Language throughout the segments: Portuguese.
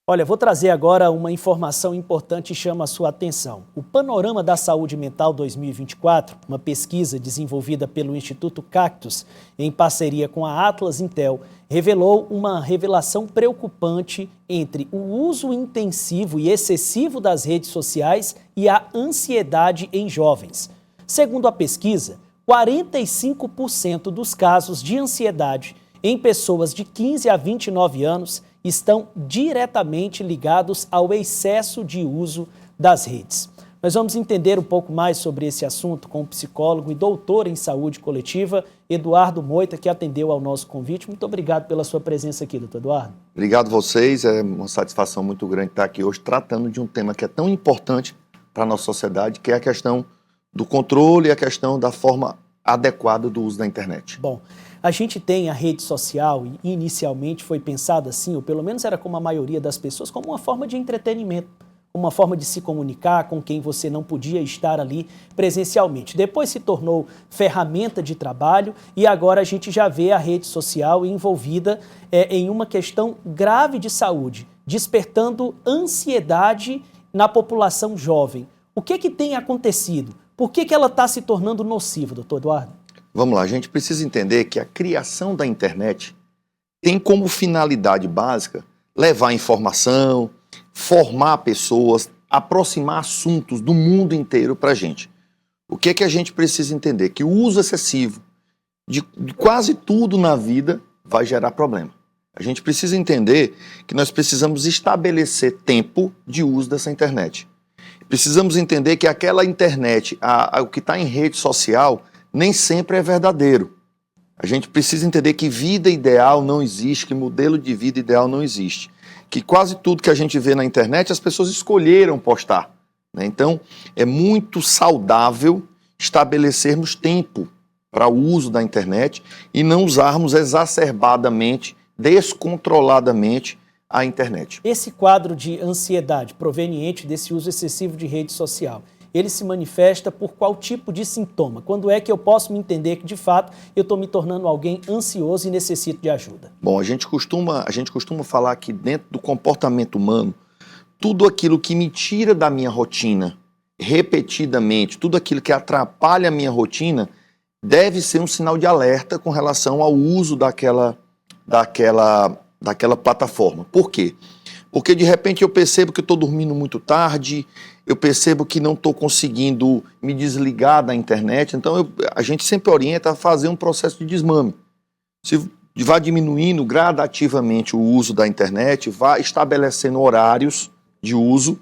Olha, vou trazer agora uma informação importante e chama a sua atenção. O Panorama da Saúde Mental 2024, uma pesquisa desenvolvida pelo Instituto Cactus, em parceria com a Atlas Intel, revelou uma revelação preocupante entre o uso intensivo e excessivo das redes sociais e a ansiedade em jovens. Segundo a pesquisa, 45% dos casos de ansiedade em pessoas de 15 a 29 anos estão diretamente ligados ao excesso de uso das redes. Nós vamos entender um pouco mais sobre esse assunto com o psicólogo e doutor em saúde coletiva, Eduardo Moita, que atendeu ao nosso convite. Muito obrigado pela sua presença aqui, doutor Eduardo. Obrigado a vocês, é uma satisfação muito grande estar aqui hoje tratando de um tema que é tão importante para a nossa sociedade, que é a questão do controle e a questão da forma adequada do uso da internet. Bom, a gente tem a rede social e inicialmente foi pensada assim, ou pelo menos era como a maioria das pessoas, como uma forma de entretenimento, uma forma de se comunicar com quem você não podia estar ali presencialmente. Depois se tornou ferramenta de trabalho e agora a gente já vê a rede social envolvida em uma questão grave de saúde, despertando ansiedade na população jovem. O que tem acontecido? Por que ela está se tornando nociva, doutor Eduardo? Vamos lá, a gente precisa entender que a criação da internet tem como finalidade básica levar informação, formar pessoas, aproximar assuntos do mundo inteiro para a gente. O que a gente precisa entender? Que o uso excessivo de quase tudo na vida vai gerar problema. A gente precisa entender que nós precisamos estabelecer tempo de uso dessa internet. Precisamos entender que aquela internet, o que está em rede social, nem sempre é verdadeiro. A gente precisa entender que vida ideal não existe, que modelo de vida ideal não existe. Que quase tudo que a gente vê na internet, as pessoas escolheram postar, né? Então, é muito saudável estabelecermos tempo para o uso da internet e não usarmos exacerbadamente, descontroladamente a internet. Esse quadro de ansiedade proveniente desse uso excessivo de rede social, ele se manifesta por qual tipo de sintoma? Quando é que eu posso me entender que, de fato, eu estou me tornando alguém ansioso e necessito de ajuda? Bom, a gente costuma falar que dentro do comportamento humano, tudo aquilo que me tira da minha rotina, repetidamente, tudo aquilo que atrapalha a minha rotina, deve ser um sinal de alerta com relação ao uso daquela plataforma. Por quê? Porque de repente eu percebo que eu estou dormindo muito tarde, eu percebo que não estou conseguindo me desligar da internet, então a gente sempre orienta a fazer um processo de desmame. Se vai diminuindo gradativamente o uso da internet, vai estabelecendo horários de uso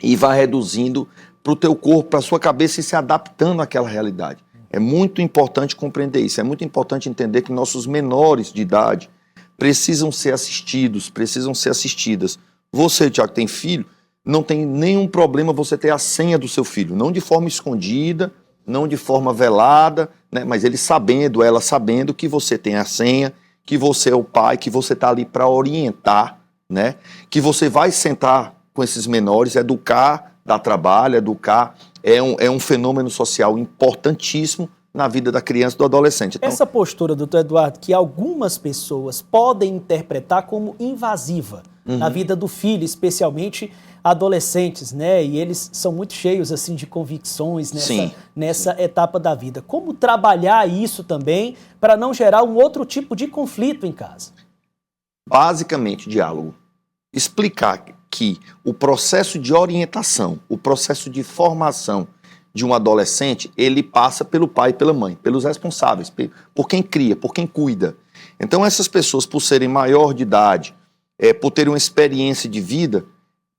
e vai reduzindo para o teu corpo, para a sua cabeça e se adaptando àquela realidade. É muito importante compreender isso, é muito importante entender que nossos menores de idade precisam ser assistidos, precisam ser assistidas. Você, Tiago, tem filho, não tem nenhum problema você ter a senha do seu filho, não de forma escondida, não de forma velada, né? Mas ele sabendo, ela sabendo que você tem a senha, que você é o pai, que você está ali para orientar, né? Que você vai sentar com esses menores, educar, dar trabalho, educar, é um fenômeno social importantíssimo na vida da criança e do adolescente. Então, essa postura, doutor Eduardo, que algumas pessoas podem interpretar como invasiva na vida do filho, especialmente adolescentes, né? E eles são muito cheios assim de convicções nessa etapa da vida. Como trabalhar isso também para não gerar um outro tipo de conflito em casa? Basicamente, diálogo. Explicar que o processo de orientação, o processo de formação de um adolescente, ele passa pelo pai e pela mãe, pelos responsáveis, por quem cria, por quem cuida. Então essas pessoas, por serem maior de idade, por terem uma experiência de vida,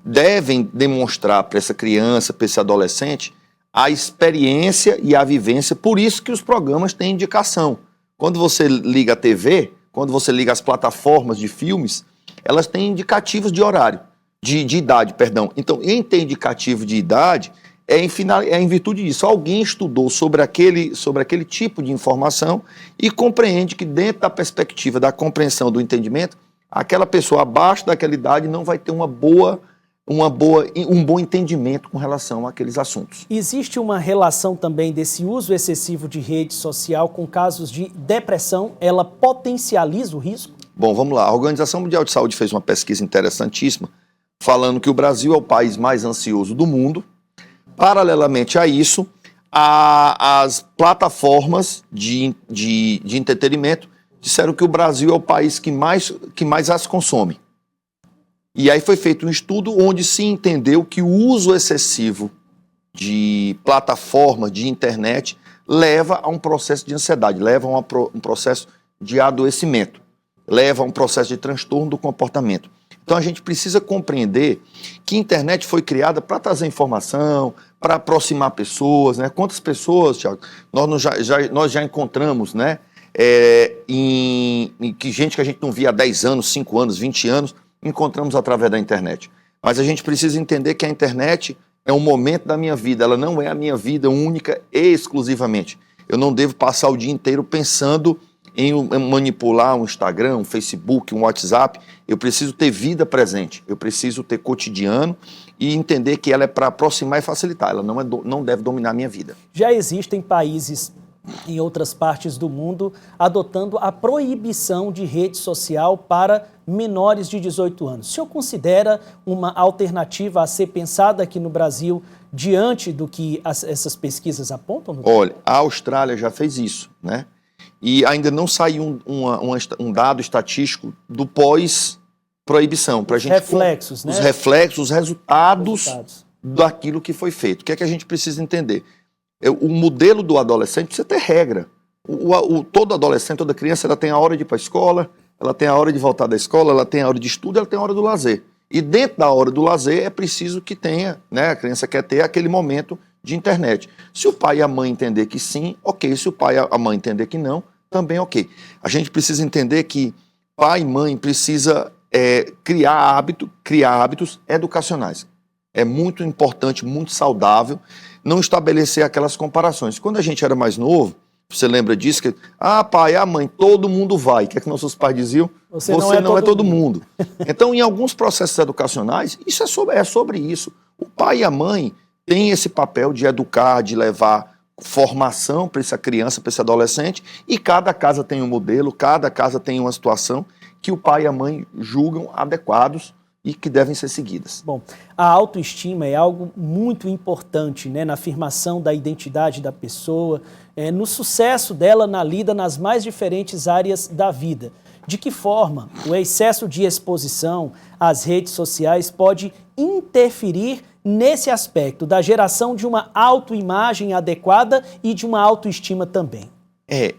devem demonstrar para essa criança, para esse adolescente, a experiência e a vivência. Por isso que os programas têm indicação. Quando você liga a TV, quando você liga as plataformas de filmes, elas têm indicativos de horário, de idade, perdão. Então, em ter indicativo de idade, é em virtude disso. Alguém estudou sobre aquele tipo de informação e compreende que dentro da perspectiva da compreensão do entendimento, aquela pessoa abaixo daquela idade não vai ter um bom entendimento com relação àqueles assuntos. Existe uma relação também desse uso excessivo de rede social com casos de depressão? Ela potencializa o risco? Bom, vamos lá. A Organização Mundial de Saúde fez uma pesquisa interessantíssima, falando que o Brasil é o país mais ansioso do mundo. Paralelamente a isso, as plataformas de entretenimento disseram que o Brasil é o país que mais as consome. E aí foi feito um estudo onde se entendeu que o uso excessivo de plataforma, de internet, leva a um processo de ansiedade, leva a um processo de adoecimento, leva a um processo de transtorno do comportamento. Então a gente precisa compreender que a internet foi criada para trazer informação, para aproximar pessoas, né? Quantas pessoas, Thiago, nós já encontramos, né? Gente que a gente não via há 10 anos, 5 anos, 20 anos, encontramos através da internet. Mas a gente precisa entender que a internet é um momento da minha vida, ela não é a minha vida única e exclusivamente. Eu não devo passar o dia inteiro pensando em manipular um Instagram, um Facebook, um WhatsApp. Eu preciso ter vida presente, eu preciso ter cotidiano e entender que ela é para aproximar e facilitar, ela não deve dominar a minha vida. Já existem países em outras partes do mundo adotando a proibição de rede social para menores de 18 anos. O senhor considera uma alternativa a ser pensada aqui no Brasil diante do que essas pesquisas apontam? Olha, a Austrália já fez isso, né? E ainda não saiu um dado estatístico do pós-proibição. Para a gente reflexos, né? Os reflexos, os resultados daquilo que foi feito. O que é que a gente precisa entender? O modelo do adolescente precisa ter regra. Todo adolescente, toda criança, ela tem a hora de ir para a escola, ela tem a hora de voltar da escola, ela tem a hora de estudo, ela tem a hora do lazer. E dentro da hora do lazer é preciso que tenha, né? A criança quer ter aquele momento de internet. Se o pai e a mãe entender que sim, ok. Se o pai e a mãe entender que não, também ok. A gente precisa entender que pai e mãe precisa criar hábitos educacionais. É muito importante, muito saudável não estabelecer aquelas comparações. Quando a gente era mais novo, você lembra disso? Que, pai, mãe, todo mundo vai. O que é que nossos pais diziam? Você não é todo mundo. Então, em alguns processos educacionais, isso é sobre isso. O pai e a mãe têm esse papel de educar, de levar formação para essa criança, para esse adolescente, e cada casa tem um modelo, cada casa tem uma situação que o pai e a mãe julgam adequados e que devem ser seguidas. Bom, a autoestima é algo muito importante, né, na afirmação da identidade da pessoa, no sucesso dela na lida nas mais diferentes áreas da vida. De que forma o excesso de exposição às redes sociais pode interferir nesse aspecto da geração de uma autoimagem adequada e de uma autoestima também?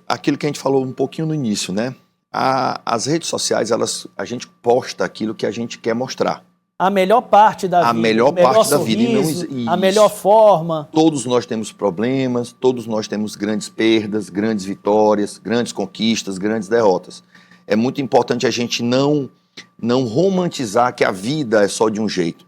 Aquilo que a gente falou um pouquinho no início, né? As redes sociais, a gente posta aquilo que a gente quer mostrar. A melhor parte da vida. A melhor parte da vida. A melhor forma. Todos nós temos problemas, todos nós temos grandes perdas, grandes vitórias, grandes conquistas, grandes derrotas. É muito importante a gente não romantizar que a vida é só de um jeito.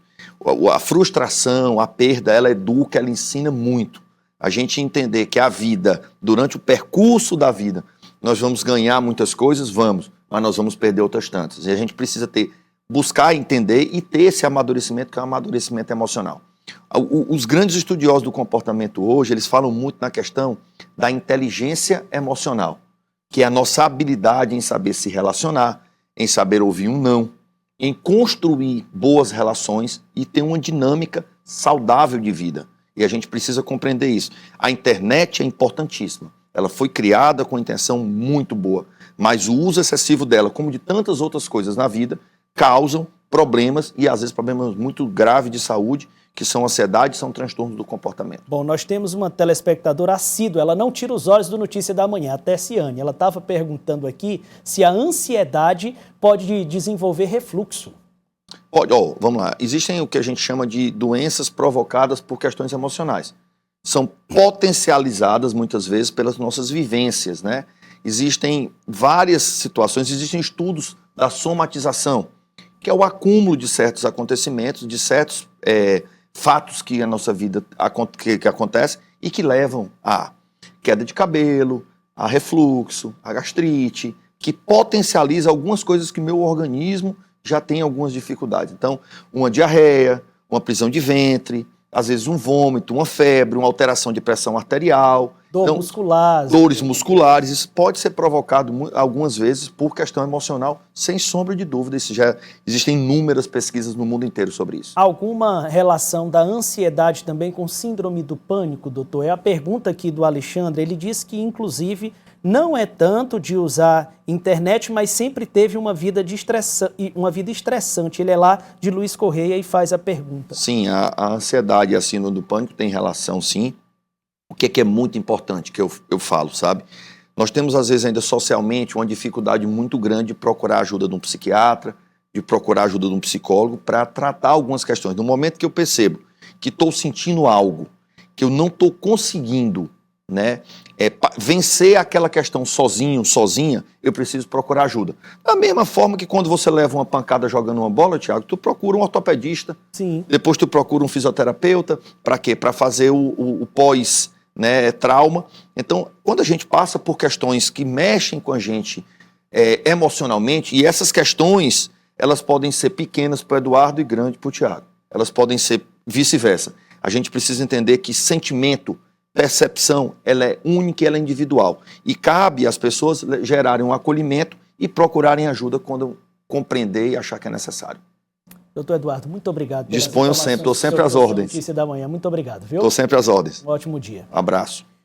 A frustração, a perda, ela educa, ela ensina muito. A gente entender que a vida, durante o percurso da vida, nós vamos ganhar muitas coisas, mas nós vamos perder outras tantas. E a gente precisa buscar entender e ter esse amadurecimento, que é um amadurecimento emocional. Os grandes estudiosos do comportamento hoje, eles falam muito na questão da inteligência emocional, que é a nossa habilidade em saber se relacionar, em saber ouvir um não, em construir boas relações e ter uma dinâmica saudável de vida. E a gente precisa compreender isso. A internet é importantíssima. Ela foi criada com intenção muito boa, mas o uso excessivo dela, como de tantas outras coisas na vida, causam problemas e às vezes problemas muito graves de saúde, que são ansiedade, são transtornos do comportamento. Bom, nós temos uma telespectadora assídua, ela não tira os olhos do Notícia da Manhã, a Tessiane. Ela estava perguntando aqui se a ansiedade pode desenvolver refluxo. Pode, vamos lá. Existem o que a gente chama de doenças provocadas por questões emocionais. São potencializadas muitas vezes pelas nossas vivências, né? Existem várias situações, existem estudos da somatização, que é o acúmulo de certos acontecimentos, de certos fatos que a nossa vida que acontece e que levam a queda de cabelo, a refluxo, a gastrite, que potencializa algumas coisas que meu organismo já tem algumas dificuldades. Então, uma diarreia, uma prisão de ventre, às vezes um vômito, uma febre, uma alteração de pressão arterial. Dor muscular. Dores musculares, isso pode ser provocado algumas vezes por questão emocional, sem sombra de dúvida. Isso já existem inúmeras pesquisas no mundo inteiro sobre isso. Alguma relação da ansiedade também com síndrome do pânico, doutor? É a pergunta aqui do Alexandre. Ele diz que, inclusive, não é tanto de usar internet, mas sempre teve uma vida estressante. Ele é lá de Luiz Correia e faz a pergunta. Sim, a ansiedade e a síndrome do pânico tem relação, sim. O que é muito importante que eu falo, sabe? Nós temos, às vezes, ainda socialmente, uma dificuldade muito grande de procurar ajuda de um psiquiatra, de procurar ajuda de um psicólogo para tratar algumas questões. No momento que eu percebo que estou sentindo algo, que eu não estou conseguindo, né, vencer aquela questão sozinho, sozinha, eu preciso procurar ajuda. Da mesma forma que quando você leva uma pancada jogando uma bola, Tiago, tu procura um ortopedista, sim, depois tu procura um fisioterapeuta, para quê? Para fazer o pós, né, trauma. Então, quando a gente passa por questões que mexem com a gente emocionalmente, e essas questões, elas podem ser pequenas para o Eduardo e grandes para o Tiago. Elas podem ser vice-versa. A gente precisa entender que sentimento, percepção, ela é única e ela é individual. E cabe às pessoas gerarem um acolhimento e procurarem ajuda quando compreender e achar que é necessário. Doutor Eduardo, muito obrigado. Disponho sempre, estou sempre às ordens. Notícia da manhã. Muito obrigado, viu? Estou sempre às ordens. Um ótimo dia. Abraço.